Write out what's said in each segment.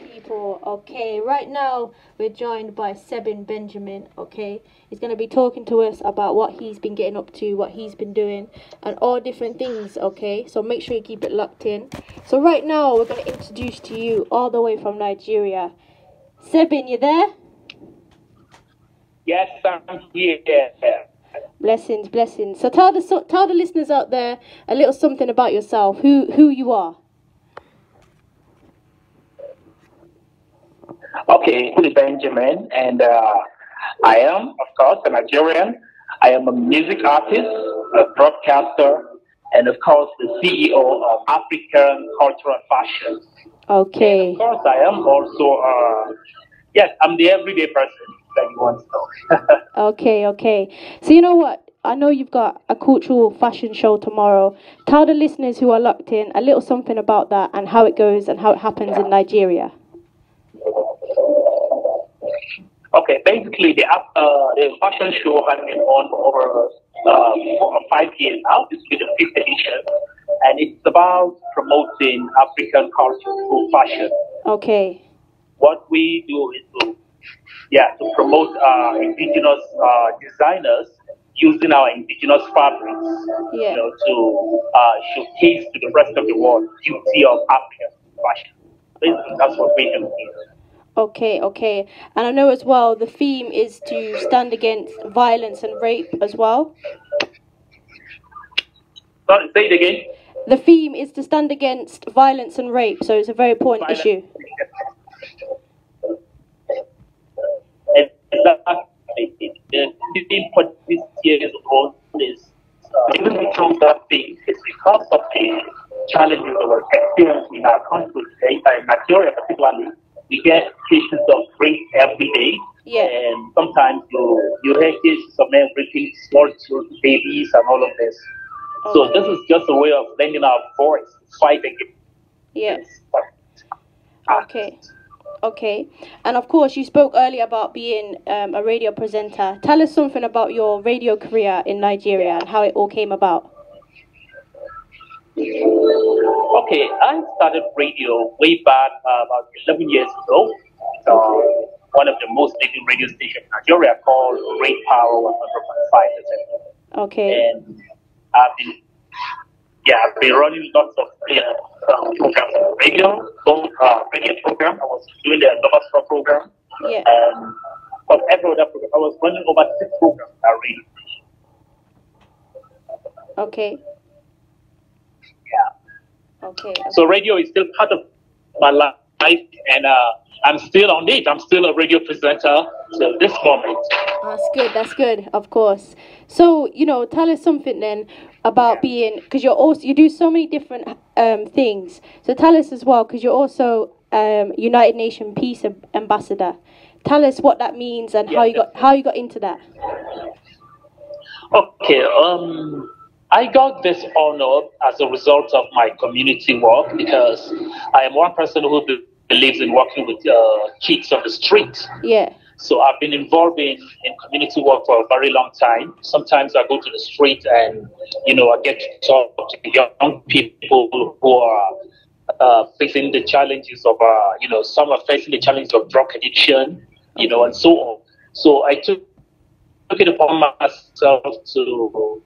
people. Okay, right now we're joined by Sibin Benjamin. Okay, he's going to be talking to us about what he's been getting up to, what he's been doing, and all different things. Okay, so make sure you keep it locked in. So right now we're going to introduce to you all the way from Nigeria. Sibin, you there? Yes, I'm here. Blessings, blessings. So tell the listeners out there a little something about yourself. Who you are. Okay, Sibin Benjamin, and I am, of course, a Nigerian. I am a music artist, a broadcaster, and of course, the CEO of African Cultural Fashion. Okay. And of course, I am also, yes, I'm the everyday person that you want to know. Okay. So you know what? I know you've got a cultural fashion show tomorrow. Tell the listeners who are locked in a little something about that and how it goes and how it happens in Nigeria. Okay, basically the fashion show has been on for over 4 or 5 years now. This will be the 5th edition, and it's about promoting African culture through fashion. Okay. What we do is to promote indigenous designers using our indigenous fabrics, Yeah. to showcase to the rest of the world the beauty of African fashion. Basically, that's what we do here. Okay. And I know as well the theme is to stand against violence and rape as well. Sorry, say it again. The theme is to stand against violence and rape, so it's a very important issue. Exactly. The theme for this year's own is even from that thing is because of the challenges that we're experiencing in our country today, in Nigeria particularly. We get cases of rape every day, and sometimes you hear cases of men raping small children, babies, and all of this. Okay. So this is just a way of lending our voice to fight against. Yes. Okay. And of course, you spoke earlier about being a radio presenter. Tell us something about your radio career in Nigeria and how it all came about. Okay, I started radio way back about 11 years ago. One of the most leading radio stations in Nigeria called Great Power 100.5. Okay. And I've been running lots of programs on radio, radio program. I was doing the Nova Star program. Yeah. But every other program, I was running over 6 programs at radio station. Okay. Yeah. Okay. So radio is still part of my life, and I'm still on it. I'm still a radio presenter till this moment. That's good, of course. So, tell us something then about being, because you do so many different things. So tell us as well, because you're also United Nations Peace Ambassador. Tell us what that means and how you got into that. Okay. I got this honor as a result of my community work because I am one person who believes in working with kids on the street. Yeah. So I've been involved in community work for a very long time. Sometimes I go to the street and, I get to talk to young people who are facing the challenges of, some are facing the challenges of drug addiction, and so on. So I took it upon myself to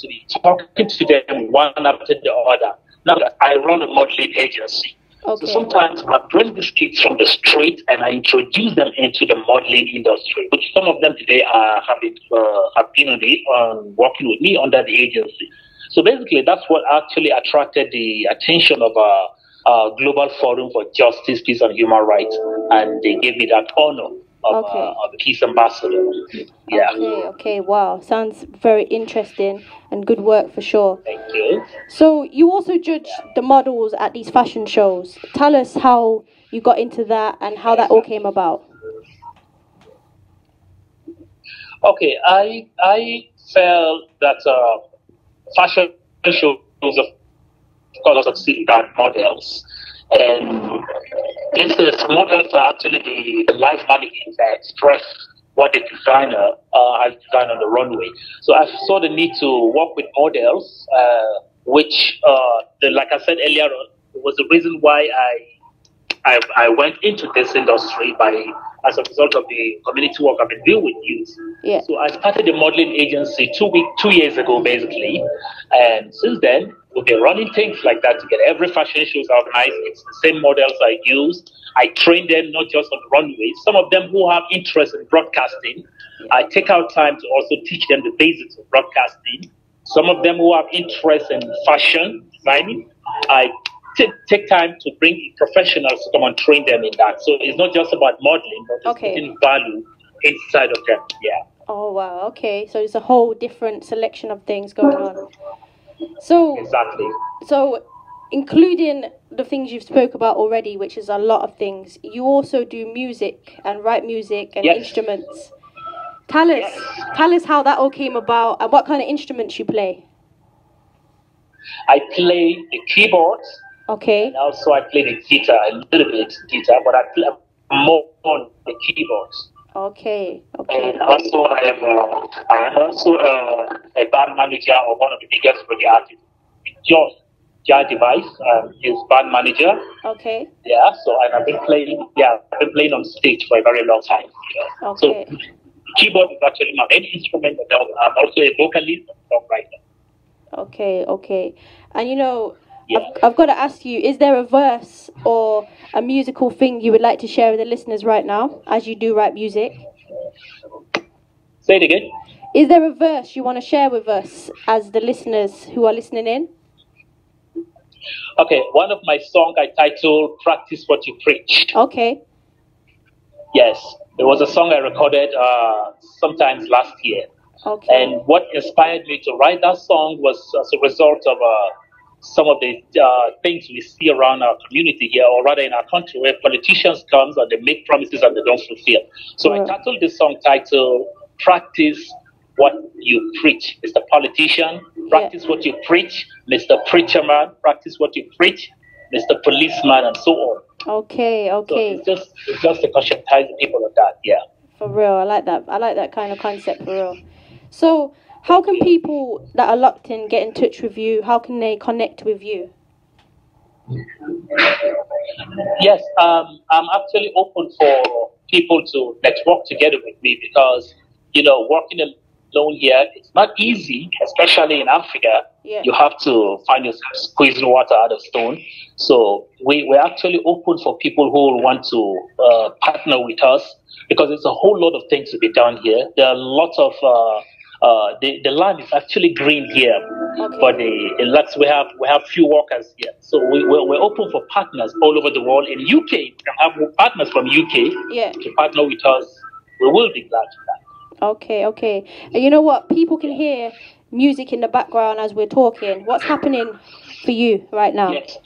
be talking to them one after the other. Now I run a modeling agency. Okay. So sometimes I bring these kids from the street and I introduce them into the modeling industry, which some of them today have been working with me under the agency. So basically, that's what actually attracted the attention of our Global Forum for Justice, Peace and Human Rights, and they gave me that honor of the Peace Ambassador. Yeah. Okay. Wow. Sounds very interesting and good work for sure. Thank you. So you also judge the models at these fashion shows. Tell us how you got into that and how that all came about. Okay. I felt that fashion shows, of course, succeed at models. And this is models are actually the live mannequins that express what the designer has designed on the runway. So I saw the need to work with models, which, like I said earlier on, was the reason why I went into this industry as a result of the community work I've been doing with youth. Yeah. So I started a modeling agency 2 years ago, basically, and since then we've been running things like that to get every fashion shows organized. It's the same models I use. I train them not just on the runways. Some of them who have interest in broadcasting, I take out time to also teach them the basics of broadcasting. Some of them who have interest in fashion designing, I take time to bring professionals to come and train them in that. So it's not just about modeling, but it's putting value inside of them. Yeah. Oh wow. Okay. So it's a whole different selection of things going on. So exactly. So including the things you've spoke about already, which is a lot of things, you also do music and write music and instruments. Tell us how that all came about and what kind of instruments you play. I play the keyboards. Okay. And also I play the guitar, a little bit guitar, but I play more on the keyboards. Okay. And also I am also a band manager of one of the biggest reggae artists, Jah Device, his band manager. Okay. Yeah. So and I've been playing on stage for a very long time. Yeah. Okay. So keyboard is actually my main instrument, but I'm also a vocalist and songwriter. Okay. And you know, I've got to ask you, is there a verse or a musical thing you would like to share with the listeners right now, as you do write music? Say it again. Is there a verse you want to share with us as the listeners who are listening in? Okay, one of my songs I titled "Practice What You Preach." Okay. Yes, it was a song I recorded sometimes last year. Okay. And what inspired me to write that song was as a result of some of the things we see around our community here, or rather in our country, where politicians come and they make promises and they don't fulfill. So I titled this song titled "Practice What You Preach." Mr. Politician, practice what you preach. Mr. Preacher Man, practice what you preach. Mr. Policeman, and so on. Okay. So it's just to conscientize the people of that. Yeah. For real, I like that. I like that kind of concept for real. So, how can people that are locked in get in touch with you? How can they connect with you? Yes, I'm actually open for people to network together with me because, working alone here, it's not easy, especially in Africa. Yeah. You have to find yourself squeezing water out of stone. So we're actually open for people who want to partner with us because there's a whole lot of things to be done here. There are lots of the land is actually green here, but we have few workers here. So we're open for partners all over the world. In UK, we can have partners from UK to partner with us. We will be glad for that. Okay. And you know what? People can hear music in the background as we're talking. What's happening for you right now? Yes.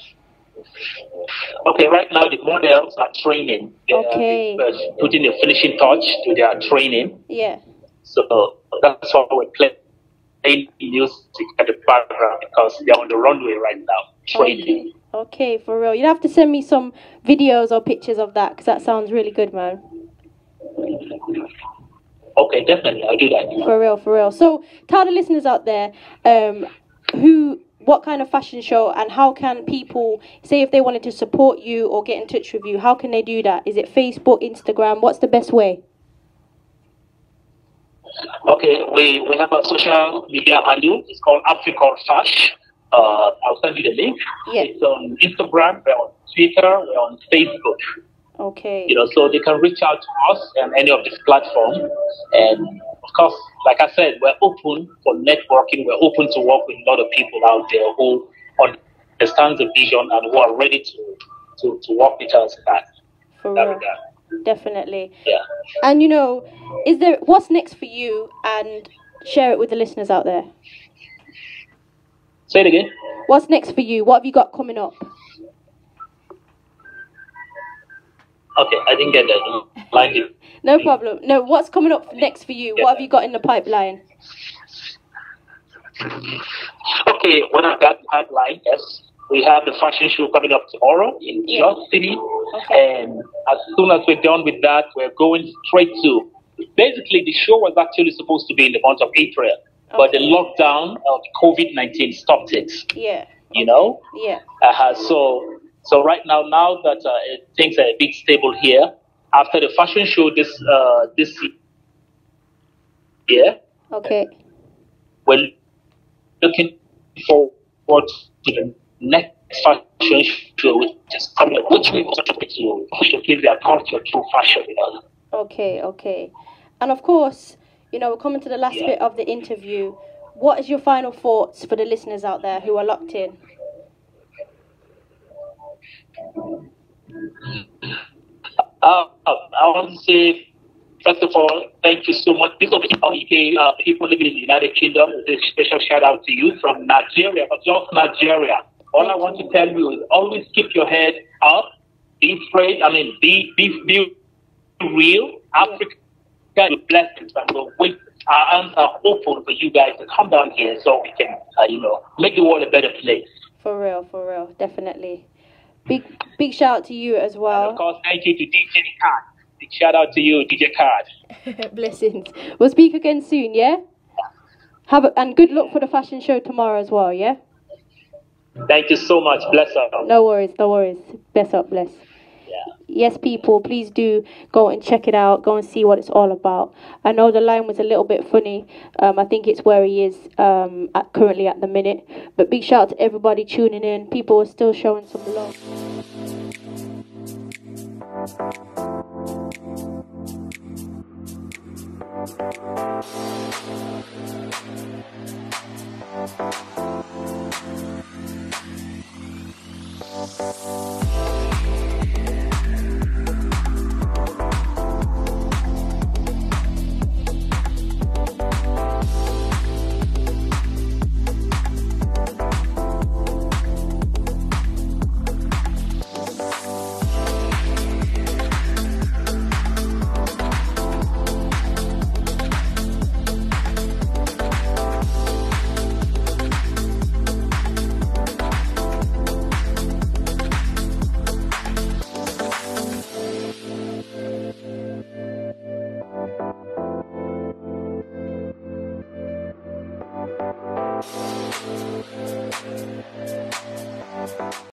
Okay, right now the models are training. They're putting the finishing touch to their training. Yeah. So that's why we're playing music at the background because they're on the runway right now, training. Okay, for real. You'd have to send me some videos or pictures of that because that sounds really good, man. Okay, definitely. I'll do that. For real. So tell the listeners out there what kind of fashion show and how can people, say if they wanted to support you or get in touch with you, how can they do that? Is it Facebook, Instagram? What's the best way? Okay, we have a social media handle. It's called African Fash. I'll send you the link. Yeah. It's on Instagram, we're on Twitter, we're on Facebook. Okay. So they can reach out to us on any of these platforms. And of course, like I said, we're open for networking. We're open to work with a lot of people out there who understand the vision and who are ready to work with us in that. For real. Definitely. Yeah. And what's next for you, and share it with the listeners out there? Say it again. What's next for you? What have you got coming up? Okay, I didn't get that. No problem. No, what's coming up next for you? What have you got in the pipeline? Okay, what I've got in the pipeline, yes. We have the fashion show coming up tomorrow in New York City. Okay. And as soon as we're done with that, we're going straight to... Basically, the show was actually supposed to be in the month of April. Okay. But the lockdown of COVID-19 stopped it. Yeah. You know? Yeah. So So right now that things are a bit stable here, after the fashion show this year, Okay. we're looking forward to the next fashion show, which is coming, which we want to give their culture through fashion. Okay, okay. And of course, we're coming to the last bit of the interview. What is your final thoughts for the listeners out there who are locked in? I want to say, first of all, thank you so much. This is people living in the United Kingdom. A special shout out to you from Nigeria, but just Nigeria. All I want to tell you is always keep your head up. Be straight. I mean, be real. Africa is blessed, and we'll wait. Our arms are open for you guys to come down here so we can, make the world a better place. For real, definitely. Big shout out to you as well. And of course, thank you to DJ Card. Big shout out to you, DJ Card. Blessings. We'll speak again soon, yeah? And good luck for the fashion show tomorrow as well, yeah? Thank you so much. Bless up. No worries. Bless up, bless. Yeah. Yes, people, please do go and check it out. Go and see what it's all about. I know the line was a little bit funny. I think it's where he is currently at the minute. But big shout out to everybody tuning in. People are still showing some love.